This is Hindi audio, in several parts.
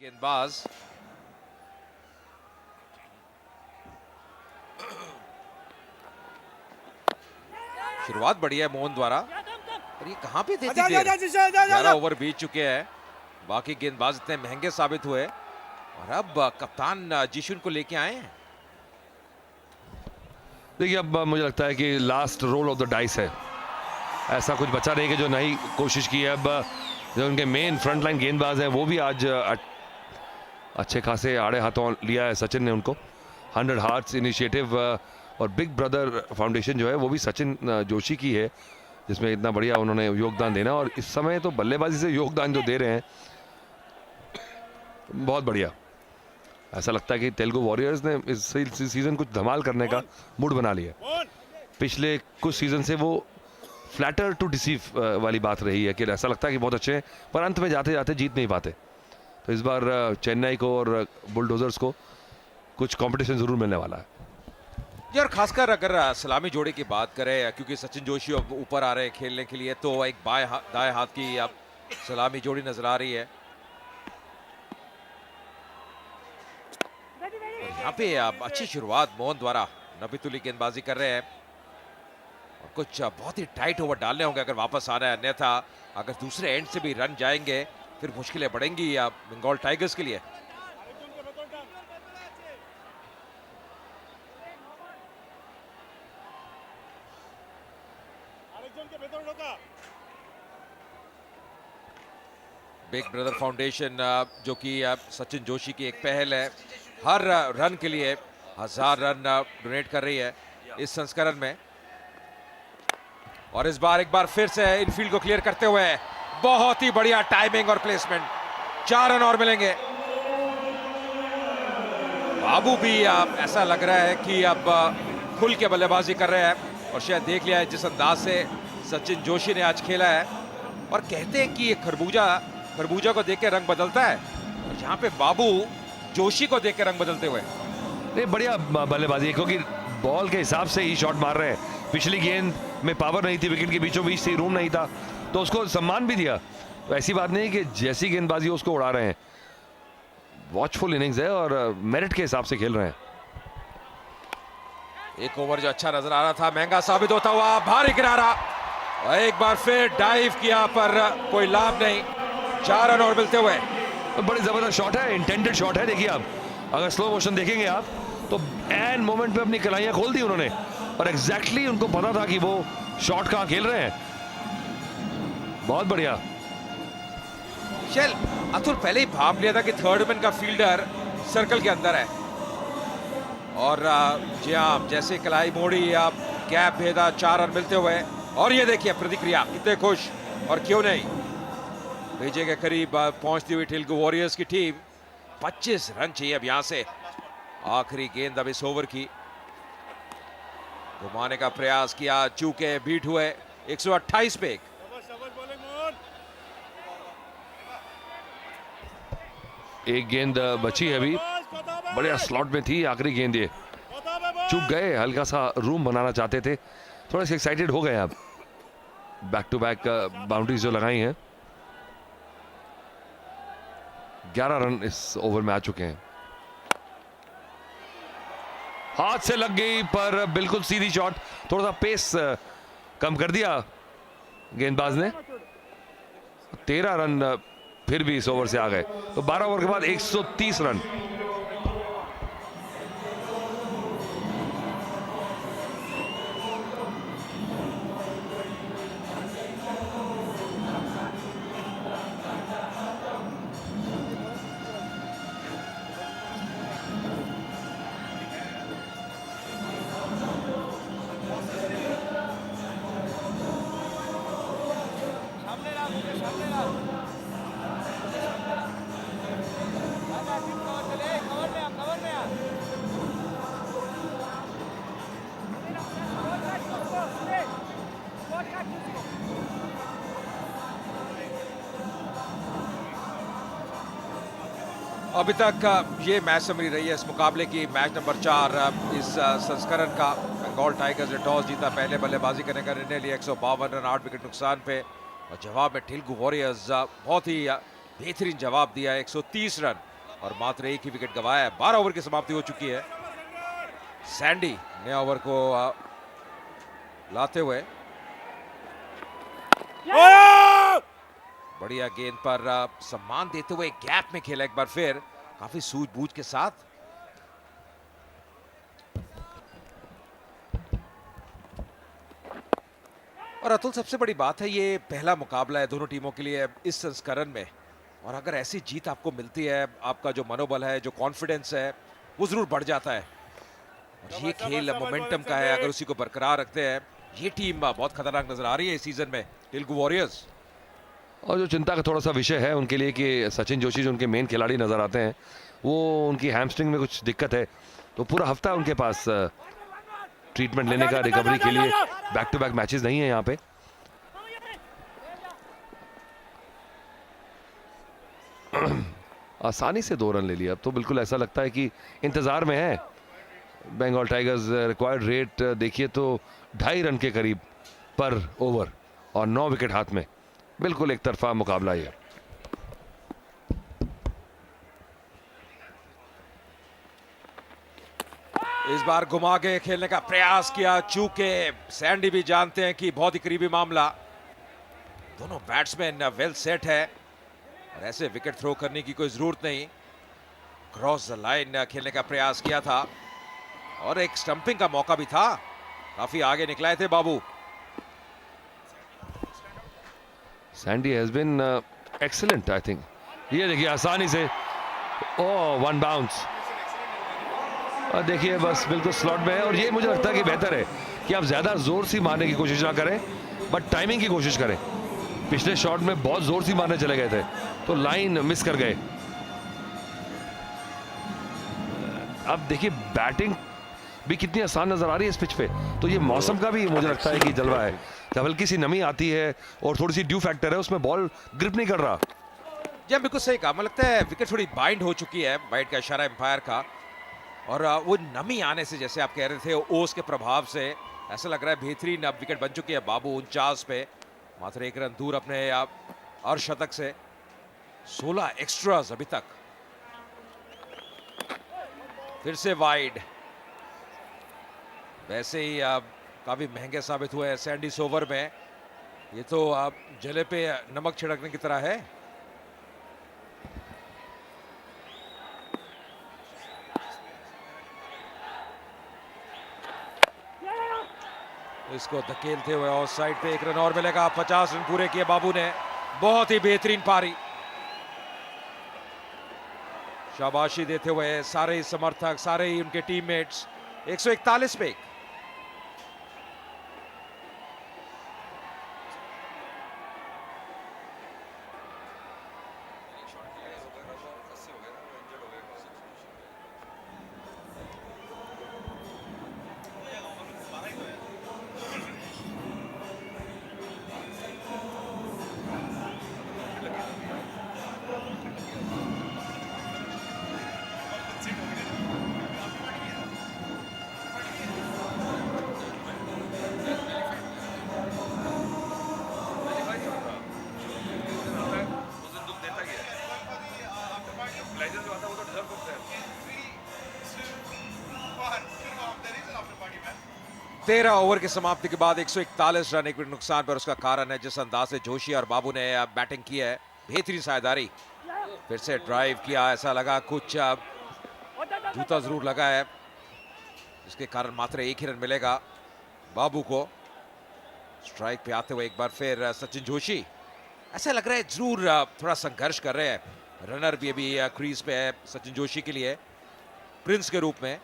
गेंदबाज शुरुआत बढ़िया है मोहन द्वारा, और ये कहां पे देती देर? 11 ओवर बीत चुके हैं, बाकी गेंदबाज इतने महंगे साबित हुए और अब कप्तान जिशुन को लेके आए हैं। देखिए अब मुझे लगता है कि last roll of the dice है, ऐसा कुछ बचा नहीं कि जो नहीं कोशिश की है। अब जो उनके मेन फ्रंट लाइन गेंदबाज हैं वो भी आज अच्छे खासे आड़े हाथों लिया है सचिन ने उनको। 100 हार्ट्स इनिशिएटिव और बिग ब्रदर फाउंडेशन जो है वो भी सचिन जोशी की है, जिसमें इतना बढ़िया उन्होंने योगदान देना, और इस समय तो बल्लेबाजी से योगदान जो दे रहे हैं बहुत बढ़िया। ऐसा लगता है कि तेलुगु वॉरियर्स ने इस सीजन कुछ धमाल करने का मूड बना लिया। पिछले कुछ सीजन से वो फ्लैटर टू डिसीव वाली बात रही है कि ऐसा लगता है कि बहुत अच्छे हैं पर अंत में जाते जाते जीत नहीं पाते। तो इस बार चेन्नई को और बुलडोजर्स को कुछ कंपटीशन जरूर मिलने वाला है। और खासकर अगर सलामी जोड़े की बात करें, क्योंकि सचिन जोशी अब ऊपर आ रहे हैं खेलने के लिए, तो एक दाएं हाथ की अब सलामी जोड़ी नजर आ रही है। और यहाँ पे अब अच्छी शुरुआत मोहन द्वारा, नबीतुल्ली गेंदबाजी कर रहे हैं और कुछ बहुत ही टाइट ओवर डालने होंगे अगर वापस आना है, अन्यथा अगर दूसरे एंड से भी रन जाएंगे फिर मुश्किलें बढ़ेंगी बंगाल टाइगर्स के लिए। बिग ब्रदर फाउंडेशन जो कि सचिन जोशी की एक पहल है, हर रन के लिए 1000 रन डोनेट कर रही है इस संस्करण में। और इस बार एक बार फिर से इनफील्ड को क्लियर करते हुए बहुत ही बढ़िया टाइमिंग और प्लेसमेंट, 4 रन और मिलेंगे। बाबू भी ऐसा लग रहा है कि अब खुल के बल्लेबाजी कर रहे हैं और शायद देख लिया है जिस अंदाज से सचिन जोशी ने आज खेला है। और कहते हैं कि ये खरबूजा को देख के रंग बदलता है, और यहाँ पे बाबू जोशी को देख के रंग बदलते हुए। नहीं, बढ़िया बल्लेबाजी है क्योंकि बॉल के हिसाब से ही शॉट मार रहे हैं। पिछली गेंद में पावर नहीं थी, विकेट के बीचों बीच से रूम नहीं था, तो उसको सम्मान भी दिया। तो ऐसी बात नहीं कि जैसी गेंदबाजी हो उसको उड़ा रहे हैं। वॉचफुल इनिंग्स है और मेरिट के हिसाब से खेल रहे हैं। एक ओवर जो अच्छा नजर आ रहा था महंगा साबित होता हुआ, भारी किनारा और एक बार फिर डाइव किया पर कोई लाभ नहीं, 4 रन और मिलते हुए। तो बड़ी जबरदस्त शॉट है, इंटेंडेड शॉट है। देखिए आप अगर स्लो मोशन देखेंगे आप तो एन मोमेंट पे अपनी कलाइयां खोल दी उन्होंने, और एग्जैक्टली उनको पता था कि वो शॉट कहां खेल रहे हैं। बहुत बढ़िया। चल अतुल पहले ही भाप लिया था कि थर्ड मैन का फील्डर सर्कल के अंदर है, और जी हाँ जैसे कलाई मोड़ी आप गैप भेदा, 4 रन मिलते हुए। और ये देखिए प्रतिक्रिया, कितने खुश, और क्यों नहीं। भेजे के करीब पहुंचती हुई तेलुगु वॉरियर्स की टीम, 25 रन चाहिए अब यहां से। आखिरी गेंद अब इस ओवर की, घुमाने का प्रयास किया, चूके बीट हुए 128 पे। एक गेंद बची है अभी, बढ़िया स्लॉट में थी आखिरी गेंद, ये चूक गए। हल्का सा रूम बनाना चाहते थे, थोड़ा सा एक्साइटेड हो गए। अब बैक टू बैक बाउंड्रीज जो लगाई हैं, 11 रन इस ओवर में आ चुके हैं। हाथ से लग गई पर बिल्कुल सीधी शॉट, थोड़ा सा पेस कम कर दिया गेंदबाज ने। 13 रन फिर भी इस ओवर से आ गए, तो 12 ओवर के बाद 130 रन। अभी तक ये मैच समरी रही है इस मुकाबले की, मैच नंबर 4 इस संस्करण का। बंगाल टाइगर्स ने टॉस जीता, पहले बल्लेबाजी करने का निर्णय लिया 152 रन 8 विकेट नुकसान पे, और जवाब में तेलुगु वॉरियर्स बहुत ही बेहतरीन जवाब दिया 130 रन। और मात्र एक ही विकेट गंवाया है। 12 ओवर की समाप्ति हो चुकी है। सैंडी नए ओवर को लाते हुए बढ़िया गेंद पर सम्मान देते हुए गैप में खेला एक बार फिर, काफी सूझबूझ के साथ। और अतुल, सबसे बड़ी बात है ये पहला मुकाबला है दोनों टीमों के लिए इस संस्करण में, और अगर ऐसी जीत आपको मिलती है, आपका जो मनोबल है, जो कॉन्फिडेंस है, वो जरूर बढ़ जाता है। और ये खेल मोमेंटम का है, अगर उसी को बरकरार रखते हैं, ये टीम बहुत खतरनाक नजर आ रही है इस सीजन में, तेलुगु वॉरियर्स। और जो चिंता का थोड़ा सा विषय है उनके लिए कि सचिन जोशी जो उनके मेन खिलाड़ी नजर आते हैं, वो उनकी हैमस्ट्रिंग में कुछ दिक्कत है, तो पूरा हफ्ता उनके पास ट्रीटमेंट लेने का, रिकवरी के लिए। बैक टू बैक मैचेस नहीं है यहाँ पे। आसानी से 2 रन ले लिया। अब तो बिल्कुल ऐसा लगता है कि इंतजार में है बंगाल टाइगर्स। रिक्वायर्ड रेट देखिए तो 2.5 रन के करीब पर ओवर, और 9 विकेट हाथ में। बिल्कुल एक तरफा मुकाबला ये। इस बार घुमा के खेलने का प्रयास किया, चूके सैंडी भी जानते हैं कि बहुत ही करीबी मामला। दोनों बैट्समैन वेल सेट है और ऐसे विकेट थ्रो करने की कोई जरूरत नहीं। क्रॉस द लाइन खेलने का प्रयास किया था और एक स्टंपिंग का मौका भी था, काफी आगे निकलाए थे बाबू। Sandy has been excellent I think. ये देखिए आसानी से, ओह 1 बाउंस। और देखिए बस बिल्कुल स्लॉट में है, और ये मुझे लगता है कि बेहतर है कि आप ज्यादा जोर से मारने की कोशिश ना करें, बट टाइमिंग की कोशिश करें। पिछले शॉट में बहुत जोर से मारने चले गए थे तो लाइन मिस कर गए। अब देखिए बैटिंग भी कितनी आसान नजर आ रही है इस पिच पे, तो ये मौसम का भी मुझे लगता है कि जलवा है। जब हल्की सी नमी आती है और थोड़ी सी ड्यू फैक्टर है, उसमें बॉल ग्रिप नहीं कर रहा। जी बिल्कुल सही कहा, मुझे लगता है विकेट थोड़ी बाइंड हो चुकी है, बाइट का इशारा एम्पायर का। और वो नमी आने से, जैसे आप कह रहे थे, ओस के प्रभाव से ऐसा लग रहा है बेहतरीन अब विकेट बन चुकी है बाबू। 49 पे, मात्र 1 रन दूर अपने अर्धशतक से। 16 एक्स्ट्रास अभी तक। फिर से वाइड। वैसे ही काफी महंगे साबित हुए हैं सैंडी इस ओवर में। ये तो जले पे नमक छिड़कने की तरह है। इसको धकेलते हुए ऑफ साइड पे 1 रन और मिलेगा। 50 रन पूरे किए बाबू ने, बहुत ही बेहतरीन पारी। शाबाशी देते हुए सारे ही समर्थक, सारे ही उनके टीममेट्स। 141 पे। तेरह ओवर की समाप्ति के बाद 141 रन, 1 विकेट नुकसान पर। उसका कारण है जिस अंदाज से जोशी और बाबू ने बैटिंग की है, बेहतरीन साझेदारी। फिर से ड्राइव किया, ऐसा लगा कुछ जूता जरूर लगा है, जिसके कारण मात्र 1 ही रन मिलेगा बाबू को। स्ट्राइक पे आते हुए एक बार फिर सचिन जोशी। ऐसा लग रहा है जरूर थोड़ा संघर्ष कर रहे हैं। रनर भी अभी क्रीज पे है सचिन जोशी के लिए, प्रिंस के रूप में।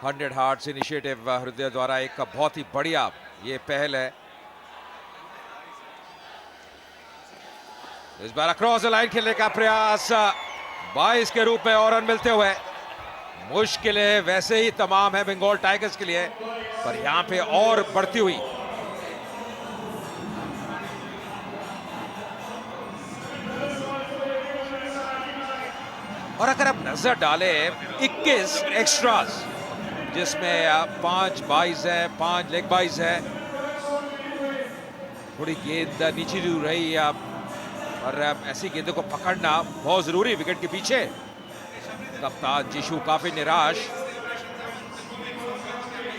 हंड्रेड हार्ट्स इनिशिएटिव हृदय द्वारा एक बहुत ही बढ़िया ये पहल है। इस बार अक्रॉस द लाइन खेलने का प्रयास, 22 के रूप में और रन मिलते हुए। मुश्किलें वैसे ही तमाम है बंगाल टाइगर्स के लिए, पर यहां पे और बढ़ती हुई। और अगर आप नजर डालें 21 एक्स्ट्रास, जिसमें 5 बाइज है, 5 लेग बाइज है। थोड़ी गेंद नीचे दूर रही और ऐसी गेंदों को पकड़ना बहुत जरूरी विकेट के पीछे। कप्तान जीशू काफी निराश।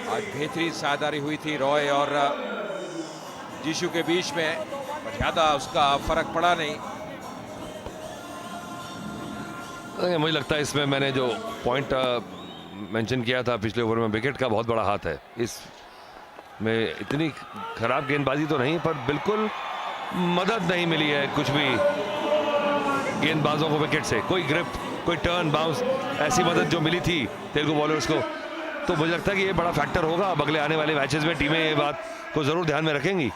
आज बेहतरीन साझेदारी हुई थी रॉय और जीशू के बीच में, पर ज्यादा उसका फर्क पड़ा नहीं। मुझे लगता है इसमें मैंने जो पॉइंट मेंशन किया था पिछले ओवर में, विकेट का बहुत बड़ा हाथ है इसमें। इतनी खराब गेंदबाजी तो नहीं, पर बिल्कुल मदद नहीं मिली है कुछ भी गेंदबाजों को विकेट से। कोई ग्रिप, कोई टर्न, बाउंस, ऐसी मदद जो मिली थी तेलुगु बॉलर्स को, तो मुझे लगता है कि ये बड़ा फैक्टर होगा। अब अगले आने वाले मैचेस में टीमें ये बात को जरूर ध्यान में रखेंगी।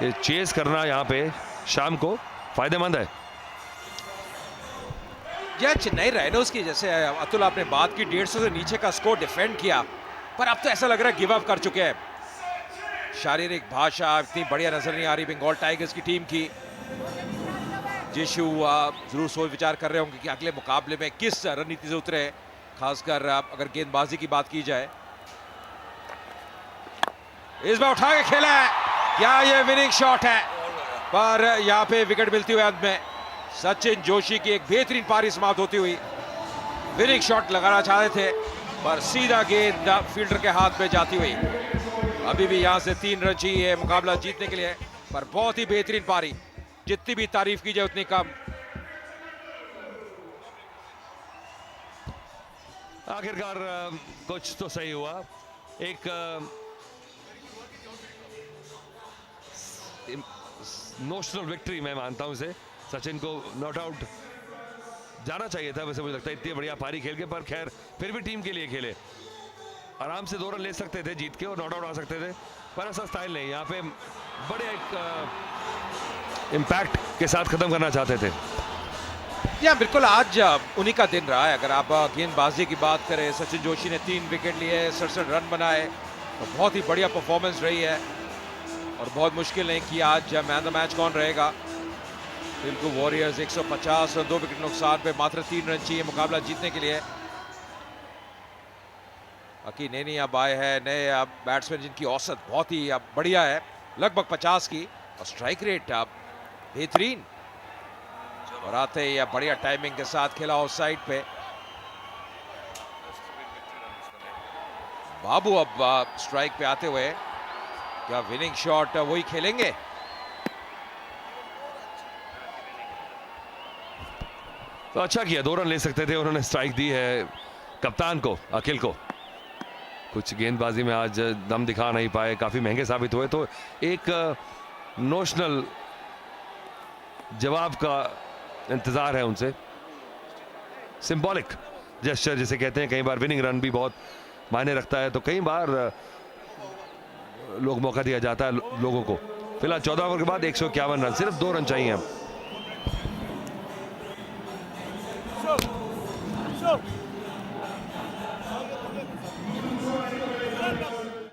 ये चेस करना यहाँ पे शाम को फायदेमंद है। यह चेन्नई राइनोज की, जैसे अतुल आपने बात की, 150 से नीचे का स्कोर डिफेंड किया, पर अब तो ऐसा लग रहा है गिव अप कर चुके हैं। शारीरिक भाषा इतनी बढ़िया नजर नहीं आ रही बंगाल टाइगर्स की टीम की। जीशू जरूर सोच विचार कर रहे होंगे कि अगले मुकाबले में किस रणनीति से उतरे, खासकर अगर गेंदबाजी की बात की जाए। इस बार उठा के खेला है, क्या ये विनिंग शॉट है? पर यहाँ पे विकेट मिलती हुई अंत में सचिन जोशी की एक बेहतरीन पारी समाप्त होती हुई। विनिंग शॉट लगाना चाहते थे, पर सीधा गेंद फील्डर के हाथ में जाती हुई। अभी भी यहां से 3 रन चाहिए मुकाबला जीतने के लिए, पर बहुत ही बेहतरीन पारी, जितनी भी तारीफ की जाए उतनी कम। आखिरकार कुछ तो सही हुआ। एक नोशनल विक्ट्री मैं मानता हूं इसे। सचिन को नॉट आउट जाना चाहिए था वैसे, मुझे लगता है इतनी बढ़िया पारी खेल के, पर खैर फिर भी टीम के लिए खेले। आराम से 2 रन ले सकते थे जीत के और नॉट आउट आ सकते थे, पर ऐसा स्टाइल नहीं। यहाँ पे बड़े एक इम्पैक्ट के साथ खत्म करना चाहते थे। या बिल्कुल आज उन्हीं का दिन रहा है। अगर आप गेंदबाजी की बात करें, सचिन जोशी ने 3 विकेट लिए, 67 रन बनाए, तो बहुत ही बढ़िया परफॉर्मेंस रही है। और बहुत मुश्किल नहीं कि आज मैन द मैच कौन रहेगा। तेलुगु वॉरियर्स 150 रन, 2 विकेट नुकसान पे मात्र 3 रन चाहिए मुकाबला जीतने के लिए। अकीनेनी अब आए हैं नए बैट्समैन जिनकी औसत बहुत ही बढ़िया है, लगभग 50 की, और स्ट्राइक रेट बेहतरीन। और आते ही बढ़िया टाइमिंग के साथ खेला ऑफ साइड पे। बाबू अब स्ट्राइक पे आते हुए, क्या विनिंग शॉट वही खेलेंगे? तो अच्छा किया, 2 रन ले सकते थे, उन्होंने स्ट्राइक दी है कप्तान को, अखिल को। कुछ गेंदबाजी में आज दम दिखा नहीं पाए, काफी महंगे साबित हुए। तो एक नोशनल जवाब का इंतजार है उनसे। सिंबॉलिक जेस्चर जिसे कहते हैं, कई बार विनिंग रन भी बहुत मायने रखता है, तो कई बार लोग मौका दिया जाता है लोगों को। फिलहाल 14 ओवर के बाद 151 रन, सिर्फ 2 रन चाहिए अब।